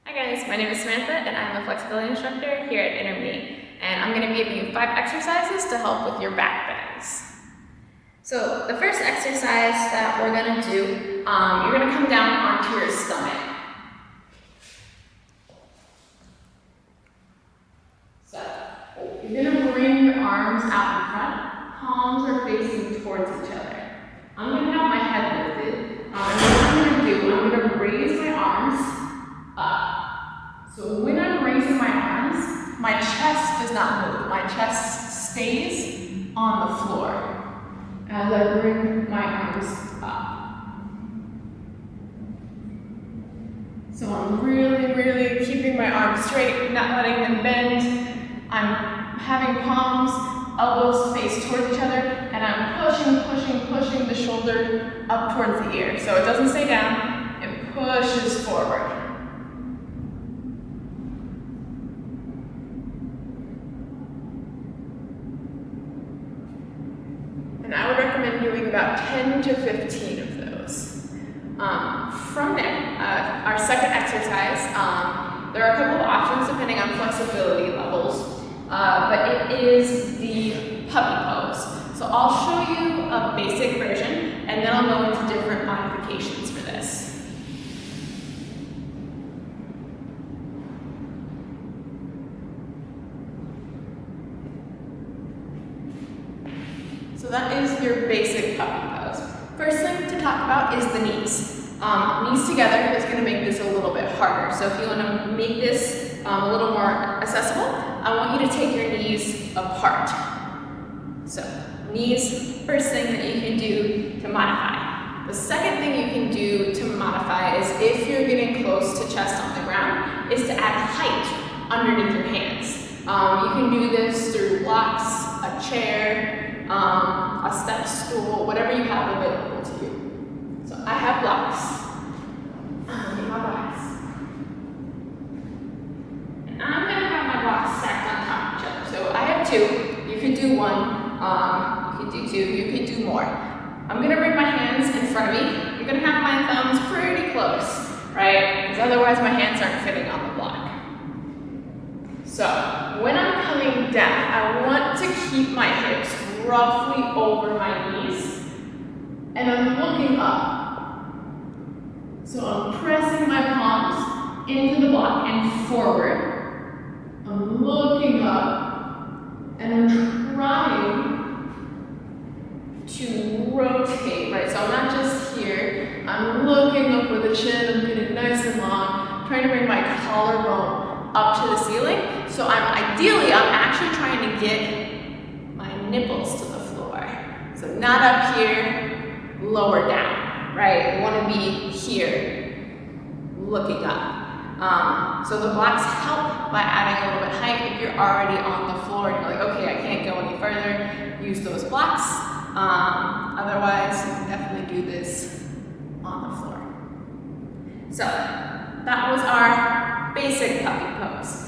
Hi guys, my name is Samantha and I'm a flexibility instructor here at Intermediate, and I'm going to be giving you 5 exercises to help with your back bends. So the first exercise that we're going to do, you're going to come down onto your stomach. So you're going to bring your arms out in front, palms are facing towards each other. I'm going to have my head lifted, and what I'm going to do, I'm going to raise my arms up. So when I'm raising my arms, my chest does not move. My chest stays on the floor as I bring my arms up. So I'm really keeping my arms straight, not letting them bend. I'm having palms, elbows face towards each other, and I'm pushing the shoulder up towards the ear. So it doesn't stay down, it pushes forward. And I would recommend doing about 10 to 15 of those. From there, our second exercise, there are a couple of options depending on flexibility levels, but it is the puppy pose. So I'll show you a basic version, and then I'll go into different modifications for this. So that is your basic puppy pose. First thing to talk about is the knees. Knees together is going to make this a little bit harder. So if you want to make this a little more accessible, I want you to take your knees apart. So knees, first thing that you can do to modify. The second thing you can do to modify is if you're getting close to chest on the ground, is to add height underneath your hands. You can do this through blocks, a chair, a step stool, whatever you have available to you. So I have blocks. My blocks. And I'm going to have my blocks stacked on top of each other. So I have 2. You could do 1. You could do 2. You could do more. I'm going to bring my hands in front of me. I'm going to have my thumbs pretty close, right? Because otherwise my hands aren't fitting on the block. So when I'm coming down, I want to keep my hips roughly over my knees, and I'm looking up. So I'm pressing my palms into the block and forward. I'm looking up, and I'm trying to rotate, right? So I'm not just here. I'm looking up with the chin, I'm getting nice and long, trying to bring my collarbone up to the ceiling. So I'm actually trying to get nipples to the floor. So not up here, lower down, right? You want to be here, looking up. So the blocks help by adding a little bit height. If you're already on the floor and you're like, okay, I can't go any further, use those blocks. Otherwise, you can definitely do this on the floor. So that was our basic puppy pose.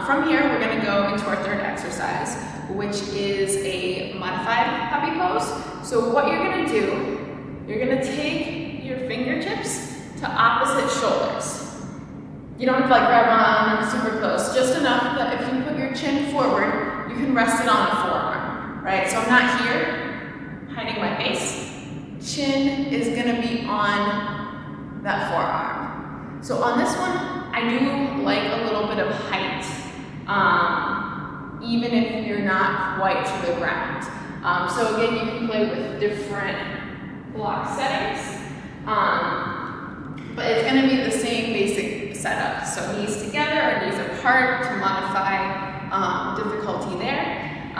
From here, we're going to go into our third exercise, which is a modified puppy pose. So what you're going to do, you're going to take your fingertips to opposite shoulders. You don't have to grab on super close, just enough that if you put your chin forward, you can rest it on the forearm, right? So I'm not here, hiding my face. Chin is going to be on that forearm. So on this one, I do like a little bit of height, even if you're not quite to the ground. So again, you can play with different block settings, but it's going to be the same basic setup. So knees together or knees apart to modify difficulty there.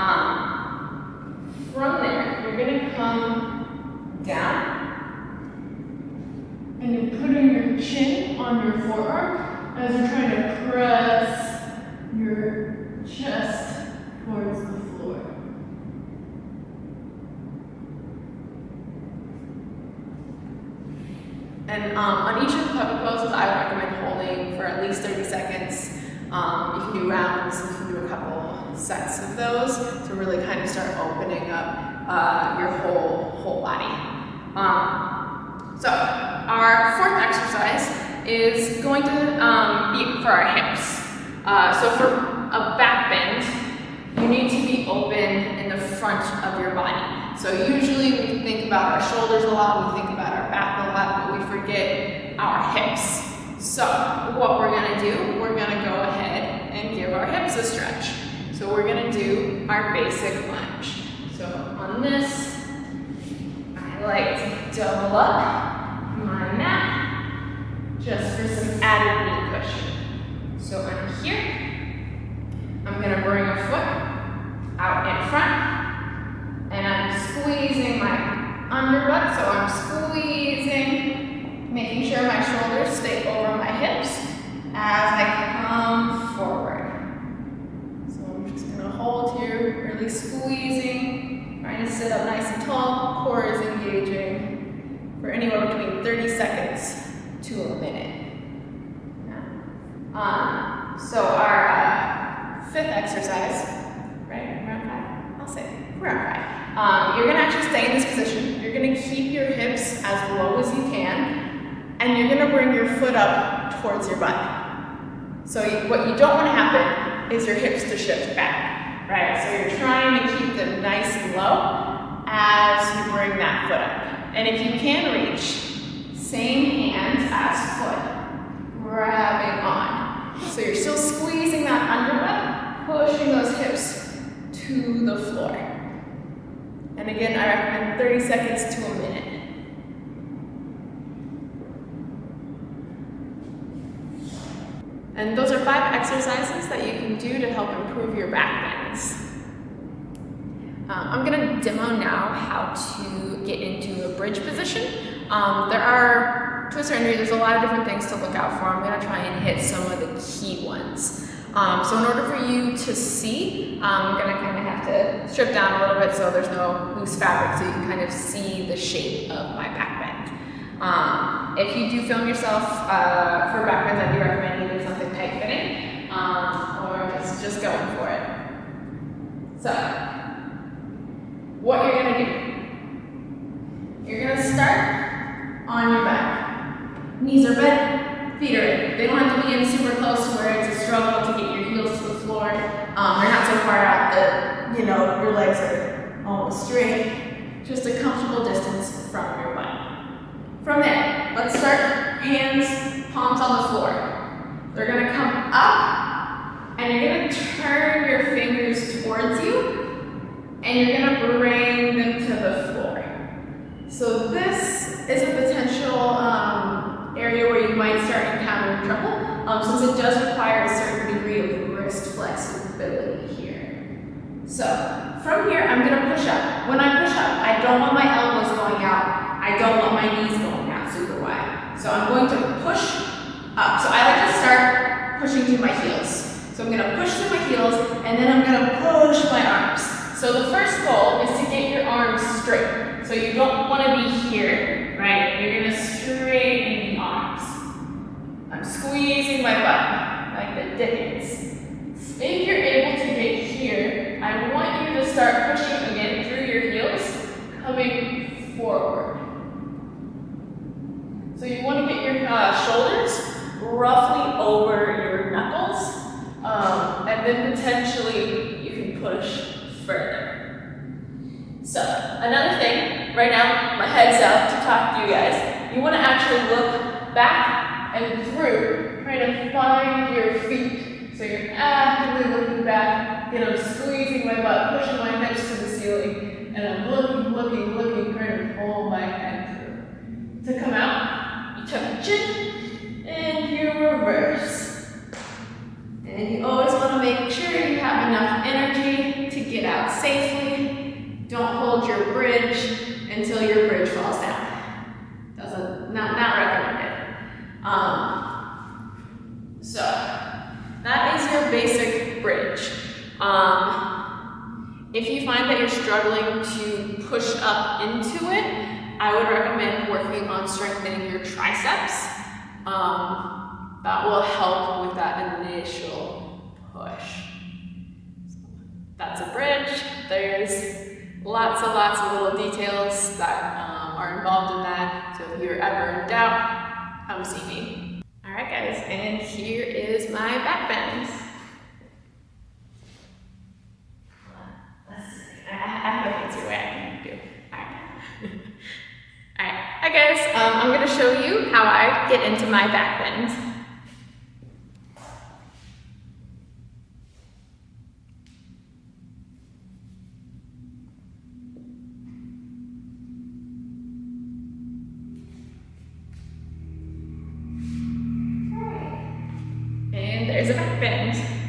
From there, you're going to come down, and you're putting your chin on your forearm as you're trying to press your chest towards the floor. And on each of the puppy poses, I would recommend holding for at least 30 seconds. You can do rounds, you can do a couple sets of those to really kind of start opening up your whole body. So our fourth exercise is going to be for our hips. So for a back bend, you need to be open in the front of your body. So usually we think about our shoulders a lot, we think about our back a lot, but we forget our hips. So what we're gonna do, we're gonna go ahead and give our hips a stretch. So we're gonna do our basic lunge. So on this, I like to double up my mat just for some added knee cushion. So I'm here, I'm gonna bring a foot out in front, and I'm squeezing my underbutt, so I'm squeezing, making sure my shoulders stay over my hips as I come forward. So I'm just gonna hold here, really squeezing, trying to sit up nice and tall, core is engaging for anywhere between 30 seconds to a minute. So our fifth exercise, right, we're on 5, I'll say, we're on 5. You're gonna actually stay in this position. You're gonna keep your hips as low as you can, and you're gonna bring your foot up towards your butt. So what you don't wanna happen is your hips to shift back, right? So you're trying to keep them nice and low as you bring that foot up. And if you can reach, same hands as foot, grabbing on. So you're still squeezing that underbutt, pushing those hips to the floor. And again, I recommend 30 seconds to a minute. And those are 5 exercises that you can do to help improve your back bends. I'm gonna demo now how to get into a bridge position. To a certain degree, there's a lot of different things to look out for. I'm gonna try and hit some of the key ones. So in order for you to see, I'm gonna kind of have to strip down a little bit so there's no loose fabric so you can kind of see the shape of my back bend. If you do film yourself for back bends, I do recommend either something tight fitting or just going for it. So, what you're gonna do, you're gonna start on your back. Knees are bent, feet are in. They don't have to be in super close to where it's a struggle to get your heels to the floor. They're not so far out that, your legs are almost straight. Just a comfortable distance from your butt. From there, let's start hands, palms on the floor. They're gonna come up, and you're gonna turn your fingers towards you, and you're gonna bring them to the floor. So this is a potential area where you might start encountering trouble, since it does require a certain degree of wrist flexibility here. So from here, I'm gonna push up. When I push up, I don't want my elbows going out. I don't want my knees going out super wide. So I'm going to push up. So I like to start pushing through my heels. So I'm gonna push through my heels, and then I'm gonna push my arms. So the first goal is to get your arms straight. So you don't wanna be here, right? You're gonna straighten the arms. I'm squeezing my butt, like the Dickens. If you're able to get here, I want you to start pushing again through your heels, coming forward. So you want to get your shoulders roughly over your knuckles, and then potentially you can push further. So another thing, right now my head's out to talk to you guys. You want to actually look back and through, trying to find your feet. So you're actively looking back, I'm squeezing my butt, pushing my hips to the ceiling, and I'm looking, trying to pull my head through. To come out, you tuck your chin, and you reverse. And you always want to make sure you have enough energy to get out safely. Don't hold your bridge until your bridge falls down. Not recommended. So that is your basic bridge. If you find that you're struggling to push up into it, I would recommend working on strengthening your triceps. That will help with that initial push. So that's a bridge. There's lots of little details that are involved in that. So if you're ever in doubt, come see me. Alright guys, and here is my back bend. I have a fancy way I can do. Alright. Alright, hi guys, I'm going to show you how I get into my back bend. And there's a back bend.